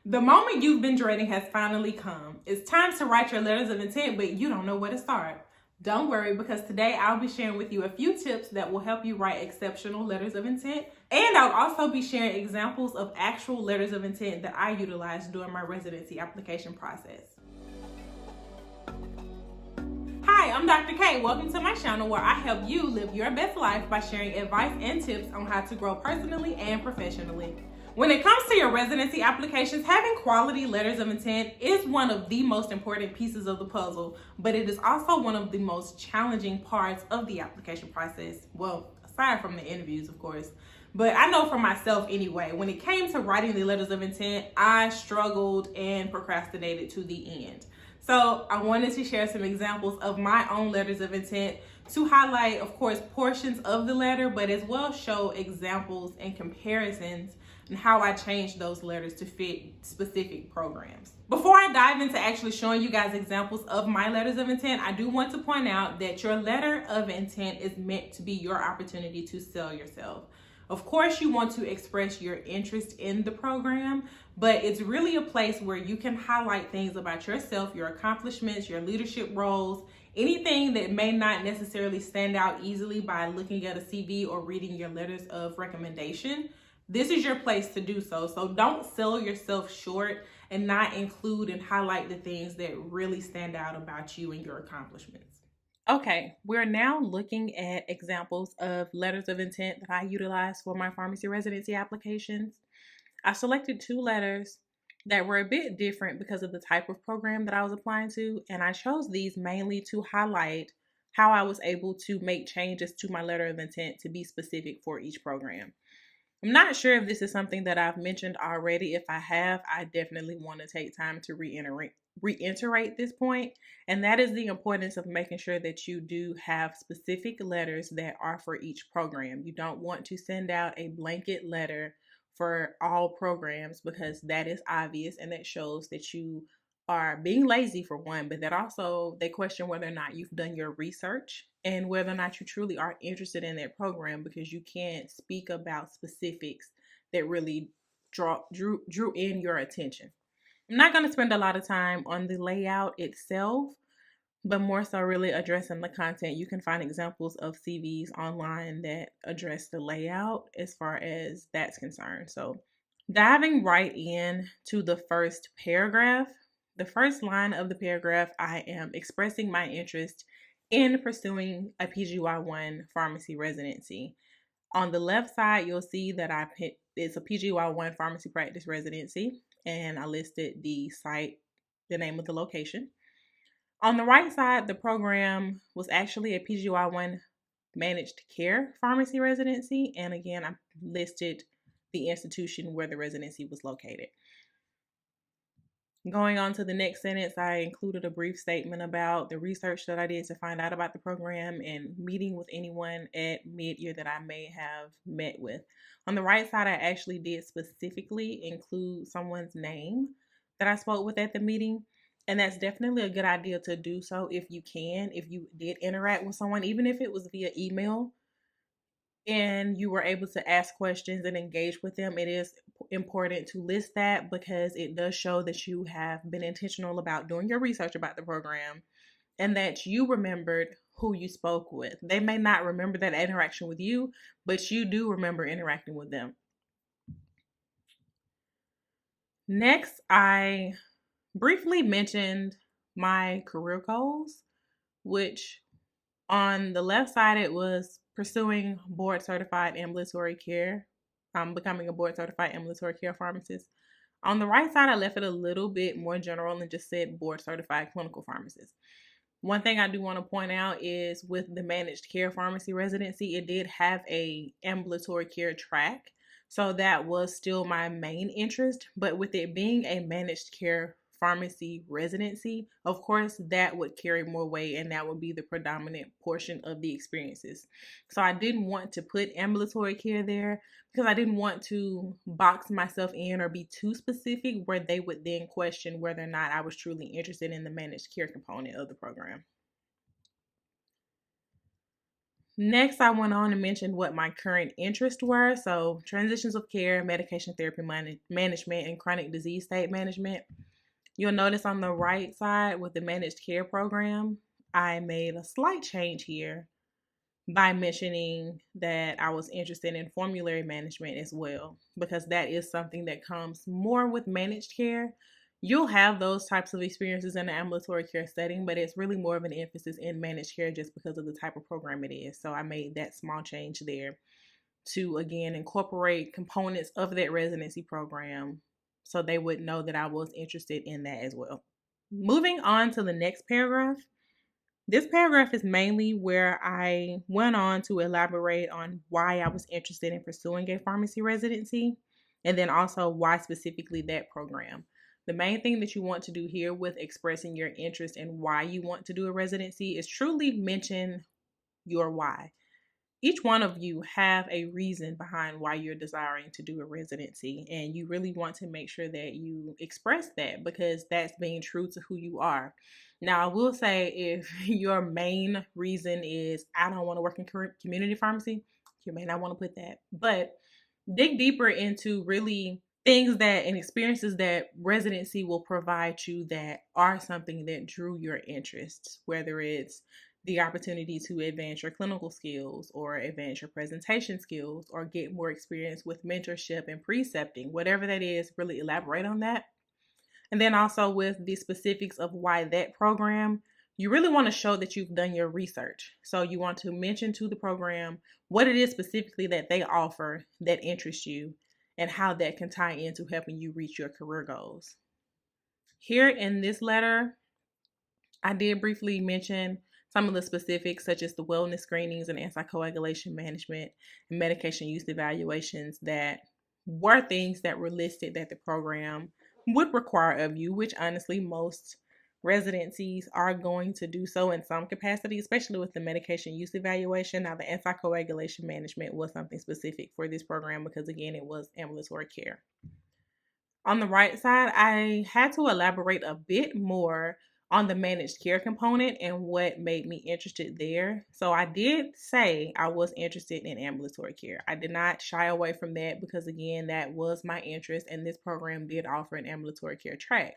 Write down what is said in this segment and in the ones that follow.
The moment you've been dreading has finally come. It's time to write your letters of intent, but you don't know where to start. Don't worry, because today I'll be sharing with you a few tips that will help you write exceptional letters of intent. And I'll also be sharing examples of actual letters of intent that I utilized during my residency application process. Hi, I'm Dr. K. Welcome to my channel where I help you live your best life by sharing advice and tips on how to grow personally and professionally. When it comes to your residency applications, having quality letters of intent is one of the most important pieces of the puzzle, but it is also one of the most challenging parts of the application process. Well, aside from the interviews, of course. But I know for myself anyway, when it came to writing the letters of intent, I struggled and procrastinated to the end. So I wanted to share some examples of my own letters of intent to highlight, of course, portions of the letter, but as well show examples and comparisons and how I changed those letters to fit specific programs. Before I dive into actually showing you guys examples of my letters of intent, I do want to point out that your letter of intent is meant to be your opportunity to sell yourself. Of course, you want to express your interest in the program, but it's really a place where you can highlight things about yourself, your accomplishments, your leadership roles, anything that may not necessarily stand out easily by looking at a CV or reading your letters of recommendation. This is your place to do so. So don't sell yourself short and not include and highlight the things that really stand out about you and your accomplishments. Okay, we're now looking at examples of letters of intent that I utilize for my pharmacy residency applications. I selected two letters that were a bit different because of the type of program that I was applying to, and I chose these mainly to highlight how I was able to make changes to my letter of intent to be specific for each program. I'm not sure if this is something that I've mentioned already. If I have, I definitely want to take time to reiterate this point, and that is the importance of making sure that you do have specific letters that are for each program. You don't want to send out a blanket letter for all programs because that is obvious and that shows that you are being lazy for one, but that also they question whether or not you've done your research and whether or not you truly are interested in that program, because you can't speak about specifics that really drew in your attention. I'm not going to spend a lot of time on the layout itself, but more so really addressing the content. You can find examples of CVs online that address the layout as far as that's concerned. So diving right in to the first paragraph, the first line of the paragraph, I am expressing my interest in pursuing a PGY1 pharmacy residency. On the left side, you'll see that it's a PGY1 pharmacy practice residency, and I listed the site, the name of the location. On the right side, the program was actually a PGY1 managed care pharmacy residency, and again, I listed the institution where the residency was located. Going on to the next sentence, I included a brief statement about the research that I did to find out about the program and meeting with anyone at mid-year that I may have met with. On the right side, I actually did specifically include someone's name that I spoke with at the meeting. And that's definitely a good idea to do so if you can, if you did interact with someone, even if it was via email, and you were able to ask questions and engage with them. It is important to list that because it does show that you have been intentional about doing your research about the program and that you remembered who you spoke with. They may not remember that interaction with you, but you do remember interacting with them. Next, I briefly mentioned my career goals, which on the left side, it was pursuing board certified ambulatory care, becoming a board certified ambulatory care pharmacist. On the right side, I left it a little bit more general and just said board certified clinical pharmacist. One thing I do want to point out is with the managed care pharmacy residency, it did have a ambulatory care track. So that was still my main interest, but with it being a managed care pharmacy residency, of course, that would carry more weight and that would be the predominant portion of the experiences. So I didn't want to put ambulatory care there because I didn't want to box myself in or be too specific where they would then question whether or not I was truly interested in the managed care component of the program. Next, I went on and mentioned what my current interests were. So, transitions of care, medication therapy management, and chronic disease state management. You'll notice on the right side with the managed care program, I made a slight change here by mentioning that I was interested in formulary management as well, because that is something that comes more with managed care. You'll have those types of experiences in the ambulatory care setting, but it's really more of an emphasis in managed care just because of the type of program it is. So I made that small change there to again incorporate components of that residency program so they would know that I was interested in that as well. Moving on to the next paragraph. This paragraph is mainly where I went on to elaborate on why I was interested in pursuing a pharmacy residency, and then also why specifically that program. The main thing that you want to do here with expressing your interest and why you want to do a residency is truly mention your why. Each one of you have a reason behind why you're desiring to do a residency, and you really want to make sure that you express that because that's being true to who you are. Now, I will say if your main reason is I don't want to work in community pharmacy, you may not want to put that, but dig deeper into really things that and experiences that residency will provide you that are something that drew your interests, whether it's the opportunity to advance your clinical skills or advance your presentation skills or get more experience with mentorship and precepting, whatever that is, really elaborate on that. And then also with the specifics of why that program, you really want to show that you've done your research. So you want to mention to the program what it is specifically that they offer that interests you and how that can tie into helping you reach your career goals. Here in this letter, I did briefly mention some of the specifics, such as the wellness screenings and anticoagulation management and medication use evaluations that were things that were listed that the program would require of you, which honestly, most residencies are going to do so in some capacity, especially with the medication use evaluation. Now, the anticoagulation management was something specific for this program because, again, it was ambulatory care. On the right side, I had to elaborate a bit more on the managed care component and what made me interested there. So I did say I was interested in ambulatory care. I did not shy away from that because, again, that was my interest, and this program did offer an ambulatory care track.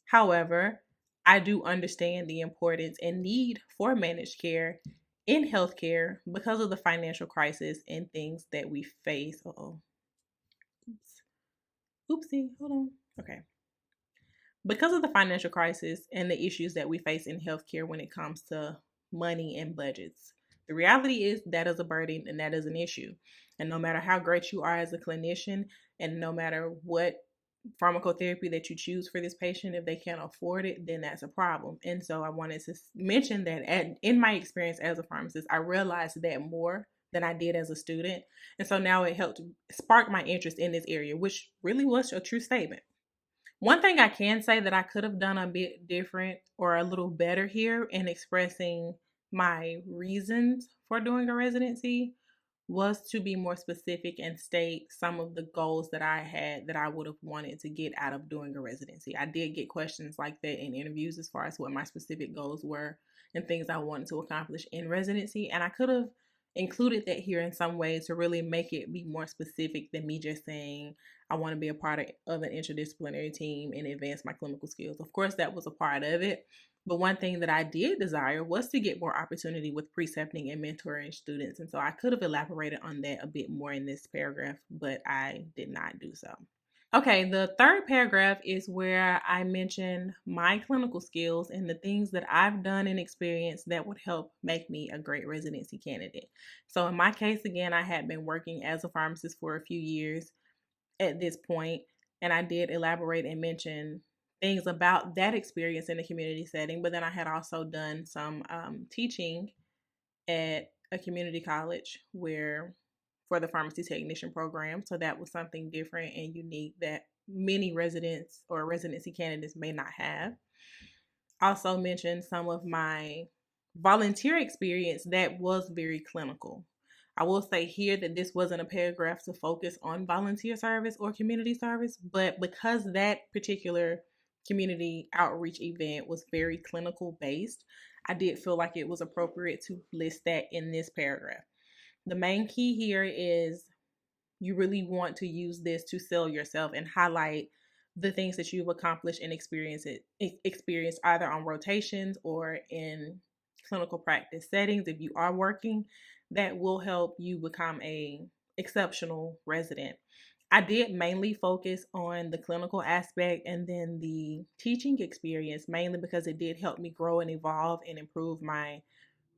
However, I do understand the importance and need for managed care in healthcare because of the financial crisis and things that we face. Oopsie, hold on. Okay. Because of the financial crisis and the issues that we face in healthcare when it comes to money and budgets, the reality is that is a burden and that is an issue. And no matter how great you are as a clinician, and no matter what pharmacotherapy that you choose for this patient, if they can't afford it, then that's a problem. And so I wanted to mention that in my experience as a pharmacist, I realized that more than I did as a student. And so now it helped spark my interest in this area, which really was a true statement. One thing I can say that I could have done a bit different or a little better here in expressing my reasons for doing a residency was to be more specific and state some of the goals that I had that I would have wanted to get out of doing a residency. I did get questions like that in interviews as far as what my specific goals were and things I wanted to accomplish in residency. And I could have included that here in some way to really make it be more specific than me just saying I want to be a part of an interdisciplinary team and advance my clinical skills. Of course, that was a part of it. But one thing that I did desire was to get more opportunity with precepting and mentoring students. And so I could have elaborated on that a bit more in this paragraph, but I did not do so. Okay, the third paragraph is where I mention my clinical skills and the things that I've done and experienced that would help make me a great residency candidate. So in my case, again, I had been working as a pharmacist for a few years at this point, and I did elaborate and mention things about that experience in the community setting, but then I had also done some teaching at a community college where for the pharmacy technician program. So that was something different and unique that many residents or residency candidates may not have. Also mentioned some of my volunteer experience that was very clinical. I will say here that this wasn't a paragraph to focus on volunteer service or community service, but because that particular community outreach event was very clinical based, I did feel like it was appropriate to list that in this paragraph. The main key here is you really want to use this to sell yourself and highlight the things that you've accomplished and experienced either on rotations or in clinical practice settings. If you are working, that will help you become a exceptional resident. I did mainly focus on the clinical aspect and then the teaching experience, mainly because it did help me grow and evolve and improve my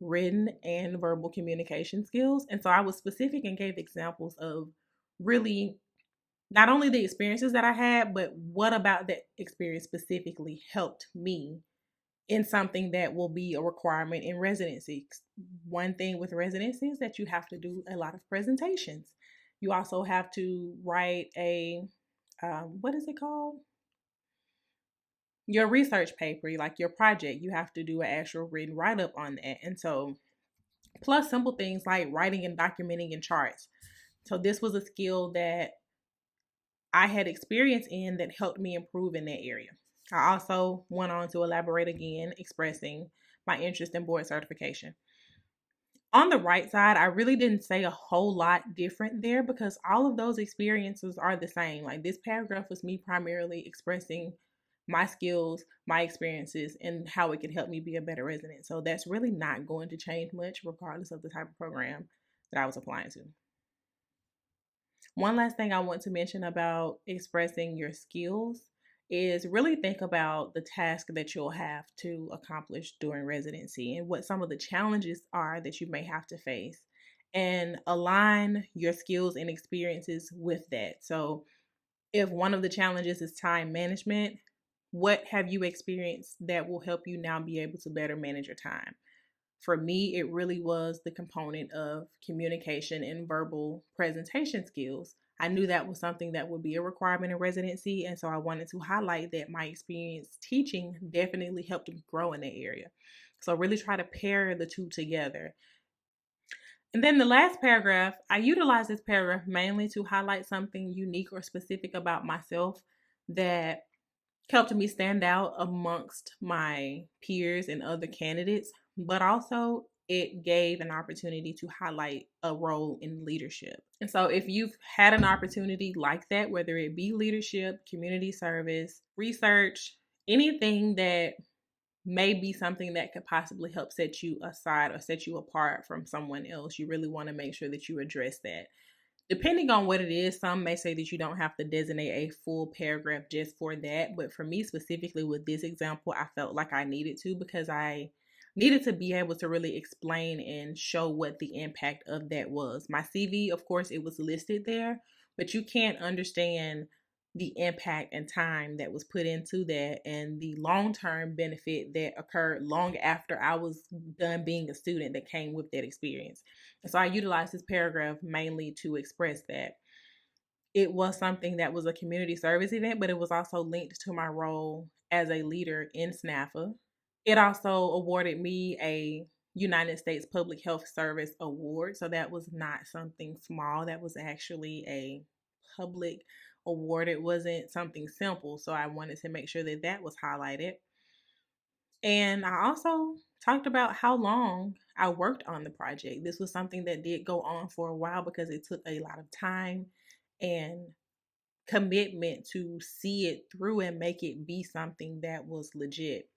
written and verbal communication skills. And so I was specific and gave examples of really not only the experiences that I had, but what about that experience specifically helped me in something that will be a requirement in residency. One thing with residency is that you have to do a lot of presentations. You also have to write a, what is it called? Your research paper, like your project. You have to do an actual written write up on that. And so, plus simple things like writing and documenting in charts. So, this was a skill that I had experience in that helped me improve in that area. I also went on to elaborate again, expressing my interest in board certification. On the right side, I really didn't say a whole lot different there because all of those experiences are the same. Like this paragraph was me primarily expressing my skills, my experiences, and how it could help me be a better resident. So that's really not going to change much regardless of the type of program that I was applying to. One last thing I want to mention about expressing your skills is really think about the task that you'll have to accomplish during residency and what some of the challenges are that you may have to face and align your skills and experiences with that. So, if one of the challenges is time management, what have you experienced that will help you now be able to better manage your time? For me, it really was the component of communication and verbal presentation skills. I knew that was something that would be a requirement in residency, and so I wanted to highlight that my experience teaching definitely helped me grow in that area. So, really try to pair the two together. And then the last paragraph, I utilize this paragraph mainly to highlight something unique or specific about myself that helped me stand out amongst my peers and other candidates, but also it gave an opportunity to highlight a role in leadership. And so, if you've had an opportunity like that, whether it be leadership, community service, research, anything that may be something that could possibly help set you aside or set you apart from someone else, you really want to make sure that you address that. Depending on what it is, some may say that you don't have to designate a full paragraph just for that. But for me specifically with this example, I felt like I needed to because I needed to be able to really explain and show what the impact of that was. My CV, of course, it was listed there, but you can't understand the impact and time that was put into that and the long-term benefit that occurred long after I was done being a student that came with that experience. And so I utilized this paragraph mainly to express that. It was something that was a community service event, but it was also linked to my role as a leader in SNAFA. It also awarded me a United States Public Health Service Award. So that was not something small. That was actually a public award. It wasn't something simple. So I wanted to make sure that that was highlighted. And I also talked about how long I worked on the project. This was something that did go on for a while because it took a lot of time and commitment to see it through and make it be something that was legit.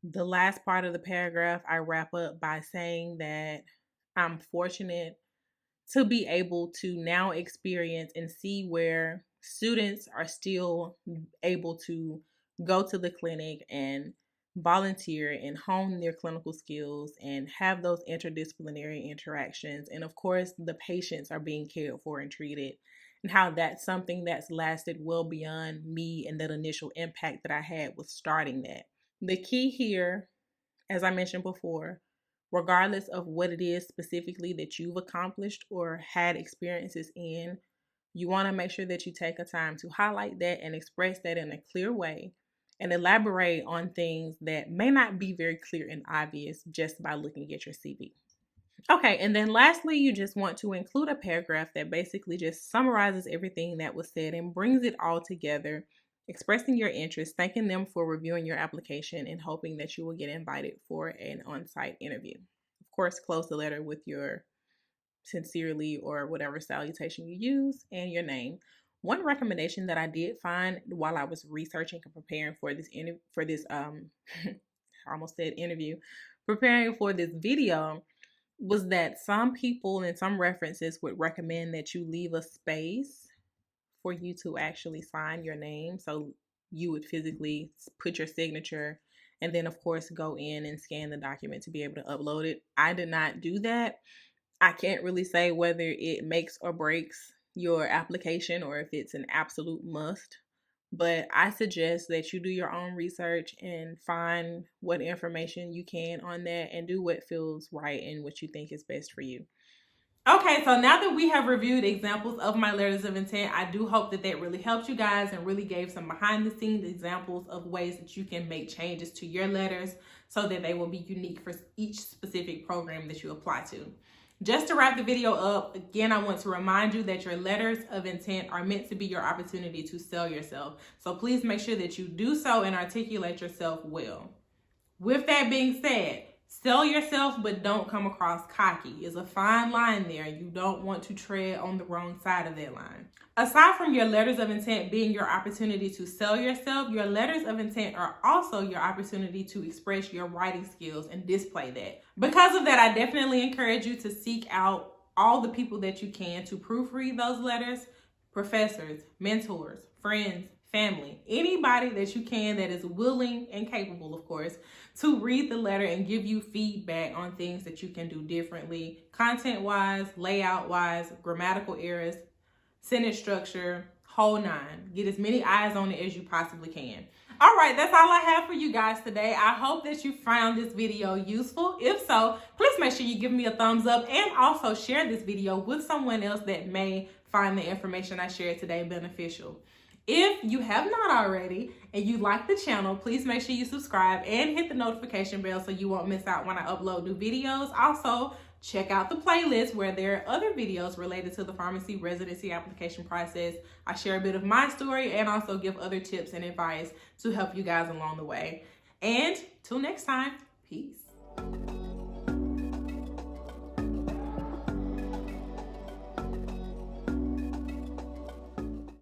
The last part of the paragraph, I wrap up by saying that I'm fortunate to be able to now experience and see where students are still able to go to the clinic and volunteer and hone their clinical skills and have those interdisciplinary interactions. And of course, the patients are being cared for and treated, and how that's something that's lasted well beyond me and that initial impact that I had with starting that. The key here, as I mentioned before, regardless of what it is specifically that you've accomplished or had experiences in, you want to make sure that you take a time to highlight that and express that in a clear way and elaborate on things that may not be very clear and obvious just by looking at your CV. Okay, and then lastly, you just want to include a paragraph that basically just summarizes everything that was said and brings it all together expressing your interest, thanking them for reviewing your application, and hoping that you will get invited for an on-site interview. Of course, close the letter with your sincerely or whatever salutation you use and your name. One recommendation that I did find while I was researching and preparing for this I almost said interview, preparing for this video, was that some people and some references would recommend that you leave a space for you to actually sign your name. So you would physically put your signature and then, of course, go in and scan the document to be able to upload it. I did not do that. I can't really say whether it makes or breaks your application or if it's an absolute must, but I suggest that you do your own research and find what information you can on that and do what feels right and what you think is best for you. Okay, so now that we have reviewed examples of my letters of intent, I do hope that that really helped you guys and really gave some behind the scenes examples of ways that you can make changes to your letters so that they will be unique for each specific program that you apply to. Just to wrap the video up, again, I want to remind you that your letters of intent are meant to be your opportunity to sell yourself. So please make sure that you do so and articulate yourself well. With that being said, sell yourself, but don't come across cocky. It's a fine line there. You don't want to tread on the wrong side of that line. Aside from your letters of intent being your opportunity to sell yourself, your letters of intent are also your opportunity to express your writing skills and display that. Because of that, I definitely encourage you to seek out all the people that you can to proofread those letters: professors, mentors, friends, family, anybody that you can that is willing and capable, of course, to read the letter and give you feedback on things that you can do differently, content-wise, layout-wise, grammatical errors, sentence structure, whole nine. Get as many eyes on it as you possibly can. All right, that's all I have for you guys today. I hope that you found this video useful. If so, please make sure you give me a thumbs up and also share this video with someone else that may find the information I shared today beneficial. If you have not already and you like the channel, please make sure you subscribe and hit the notification bell so you won't miss out when I upload new videos. Also, check out the playlist where there are other videos related to the pharmacy residency application process. I share a bit of my story and also give other tips and advice to help you guys along the way. And till next time, peace.